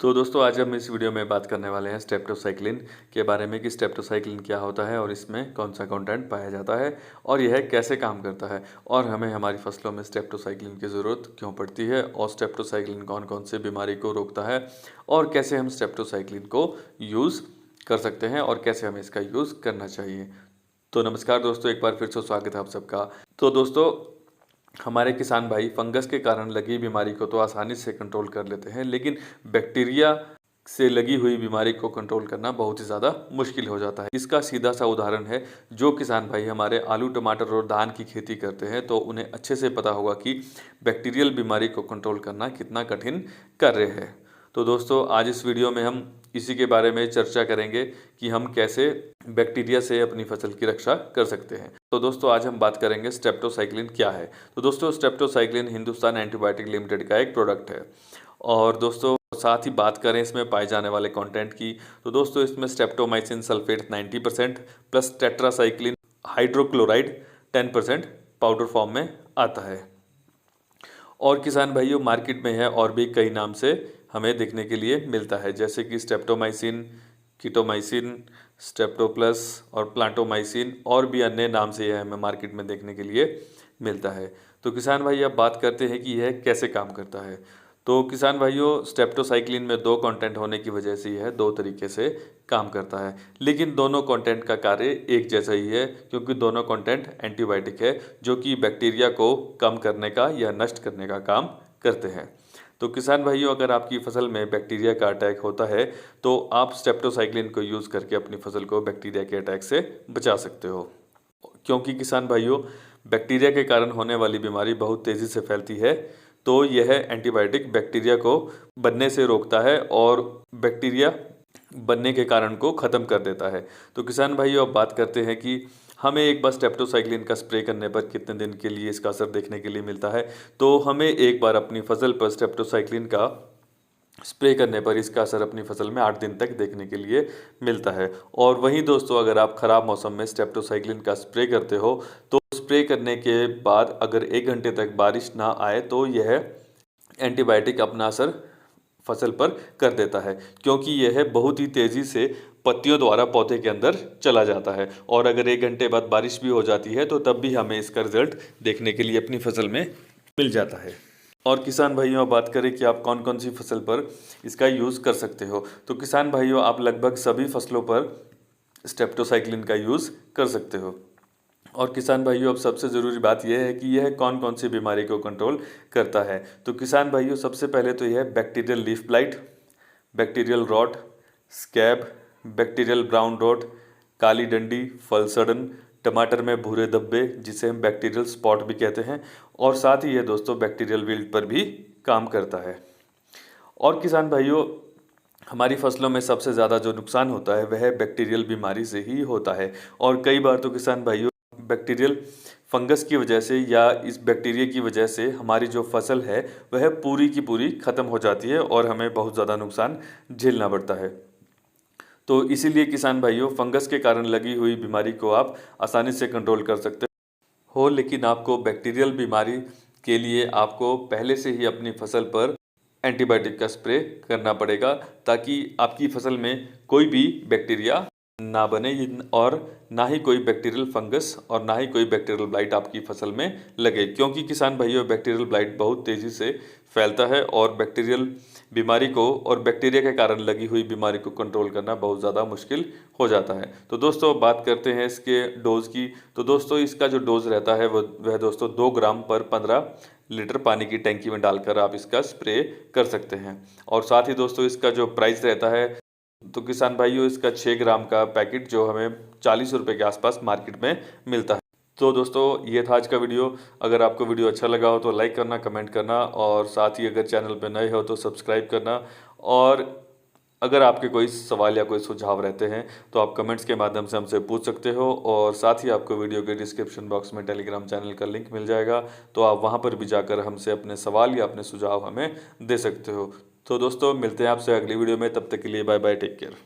तो दोस्तों आज हम इस वीडियो में बात करने वाले हैं स्ट्रेप्टोसाइक्लिन के बारे में कि स्ट्रेप्टोसाइक्लिन क्या होता है और इसमें कौन सा कंटेंट पाया जाता है और यह कैसे काम करता है और हमें हमारी फसलों में स्ट्रेप्टोसाइक्लिन की ज़रूरत क्यों पड़ती है और स्ट्रेप्टोसाइक्लिन कौन कौन से बीमारी को रोकता है और कैसे हम स्ट्रेप्टोसाइक्लिन को यूज़ कर सकते हैं और कैसे हमें इसका यूज़ करना चाहिए। तो नमस्कार दोस्तों, एक बार फिर से स्वागत है आप सबका। तो दोस्तों, हमारे किसान भाई फंगस के कारण लगी बीमारी को तो आसानी से कंट्रोल कर लेते हैं, लेकिन बैक्टीरिया से लगी हुई बीमारी को कंट्रोल करना बहुत ही ज़्यादा मुश्किल हो जाता है। इसका सीधा सा उदाहरण है, जो किसान भाई हमारे आलू टमाटर और धान की खेती करते हैं तो उन्हें अच्छे से पता होगा कि बैक्टीरियल बीमारी को कंट्रोल करना कितना कठिन कार्य है। तो दोस्तों, आज इस वीडियो में हम इसी के बारे में चर्चा करेंगे कि हम कैसे बैक्टीरिया से अपनी फसल की रक्षा कर सकते हैं। तो दोस्तों, आज हम बात करेंगे स्ट्रेप्टोसाइक्लिन क्या है। तो दोस्तों, स्ट्रेप्टोसाइक्लिन हिंदुस्तान एंटीबायोटिक लिमिटेड का एक प्रोडक्ट है। और दोस्तों, साथ ही बात करें इसमें पाए जाने वाले कंटेंट की, तो दोस्तों इसमें streptomycin sulphate 90% plus tetracycline hydrochloride 10% powder form में आता है। और किसान भाइयों, मार्केट में है और भी कई नाम से हमें देखने के लिए मिलता है, जैसे कि स्ट्रेप्टोमाइसिन, कीटोमाइसिन, स्ट्रेप्टोप्लस और प्लांटोमाइसिन और भी अन्य नाम से यह हमें मार्केट में देखने के लिए मिलता है। तो किसान भाई, अब बात करते हैं कि यह कैसे काम करता है। तो किसान भाइयों, स्ट्रेप्टोसाइक्लिन में दो कंटेंट होने की वजह से यह दो तरीके से काम करता है, लेकिन दोनों कंटेंट का कार्य एक जैसा ही है, क्योंकि दोनों कंटेंट एंटीबायोटिक है जो कि बैक्टीरिया को कम करने का या नष्ट करने का काम करते हैं। तो किसान भाइयों, अगर आपकी फसल में बैक्टीरिया का अटैक होता है तो आप स्ट्रेप्टोसाइक्लिन को यूज़ करके अपनी फसल को बैक्टीरिया के अटैक से बचा सकते हो, क्योंकि किसान भाइयों, बैक्टीरिया के कारण होने वाली बीमारी बहुत तेज़ी से फैलती है। तो यह एंटीबायोटिक बैक्टीरिया को बनने से रोकता है और बैक्टीरिया बनने के कारण को ख़त्म कर देता है। तो किसान भाइयों, अब बात करते हैं कि हमें एक बार स्ट्रेप्टोसाइक्लिन का स्प्रे करने पर कितने दिन के लिए इसका असर देखने के लिए मिलता है। तो हमें एक बार अपनी फसल पर स्ट्रेप्टोसाइक्लिन का स्प्रे करने पर इसका असर अपनी फसल में 8 दिन तक देखने के लिए मिलता है। और वहीं दोस्तों, अगर आप ख़राब मौसम में स्ट्रेप्टोसाइक्लिन का स्प्रे करते हो तो स्प्रे करने के बाद अगर 1 घंटे तक बारिश ना आए तो यह एंटीबायोटिक अपना असर फसल पर कर देता है, क्योंकि यह बहुत ही तेज़ी से पत्तियों द्वारा पौधे के अंदर चला जाता है। और अगर 1 घंटे बाद बारिश भी हो जाती है तो तब भी हमें इसका रिजल्ट देखने के लिए अपनी फसल में मिल जाता है। और किसान भाइयों, अब बात करें कि आप कौन कौन सी फसल पर इसका यूज़ कर सकते हो। तो किसान भाइयों, आप लगभग सभी फसलों पर स्ट्रेप्टोसाइक्लिन का यूज़ कर सकते हो। और किसान भाइयों, अब सबसे ज़रूरी बात यह है कि यह कौन कौन सी बीमारी को कंट्रोल करता है। तो किसान भाइयों, सबसे पहले तो यह bacterial leaf blight, bacterial rot, scab, bacterial brown rot, काली डंडी, फल सड़न, टमाटर में भूरे धब्बे जिसे हम बैक्टीरियल स्पॉट भी कहते हैं, और साथ ही यह दोस्तों बैक्टीरियल विल्ट पर भी काम करता है। और किसान भाइयों, हमारी फसलों में सबसे ज़्यादा जो नुकसान होता है वह बैक्टीरियल बीमारी से ही होता है। और कई बार तो किसान भाइयों, बैक्टीरियल फंगस की वजह से या इस बैक्टीरिया की वजह से हमारी जो फसल है वह पूरी की पूरी ख़त्म हो जाती है और हमें बहुत ज़्यादा नुकसान झेलना पड़ता है। तो इसीलिए किसान भाइयों, फंगस के कारण लगी हुई बीमारी को आप आसानी से कंट्रोल कर सकते हो, लेकिन आपको बैक्टीरियल बीमारी के लिए आपको पहले से ही अपनी फसल पर एंटीबायोटिक का स्प्रे करना पड़ेगा, ताकि आपकी फसल में कोई भी बैक्टीरिया ना बने और ना ही कोई बैक्टीरियल फंगस और ना ही कोई बैक्टीरियल ब्लाइट आपकी फसल में लगे। क्योंकि किसान भाइयों, बैक्टीरियल ब्लाइट बहुत तेज़ी से फैलता है और बैक्टीरियल बीमारी को और बैक्टीरिया के कारण लगी हुई बीमारी को कंट्रोल करना बहुत ज़्यादा मुश्किल हो जाता है। तो दोस्तों, बात करते हैं इसके डोज़ की। तो दोस्तों, इसका जो डोज़ रहता है वह दोस्तों 2 ग्राम पर 15 लीटर पानी की टैंकी में डालकर आप इसका स्प्रे कर सकते हैं। और साथ ही दोस्तों, इसका जो प्राइस रहता है, तो किसान भाइयों, इसका 6 ग्राम का पैकेट जो हमें 40 रुपये के आसपास मार्केट में मिलता है। तो दोस्तों, ये था आज का वीडियो। अगर आपको वीडियो अच्छा लगा हो तो लाइक करना, कमेंट करना, और साथ ही अगर चैनल पर नए हो तो सब्सक्राइब करना। और अगर आपके कोई सवाल या कोई सुझाव रहते हैं तो आप कमेंट्स के माध्यम से हमसे पूछ सकते हो। और साथ ही आपको वीडियो के डिस्क्रिप्शन बॉक्स में टेलीग्राम चैनल का लिंक मिल जाएगा, तो आप वहां पर भी जाकर हमसे अपने सवाल या अपने सुझाव हमें दे सकते हो। तो दोस्तों, मिलते हैं आपसे अगली वीडियो में, तब तक के लिए बाय बाय, टेक केयर।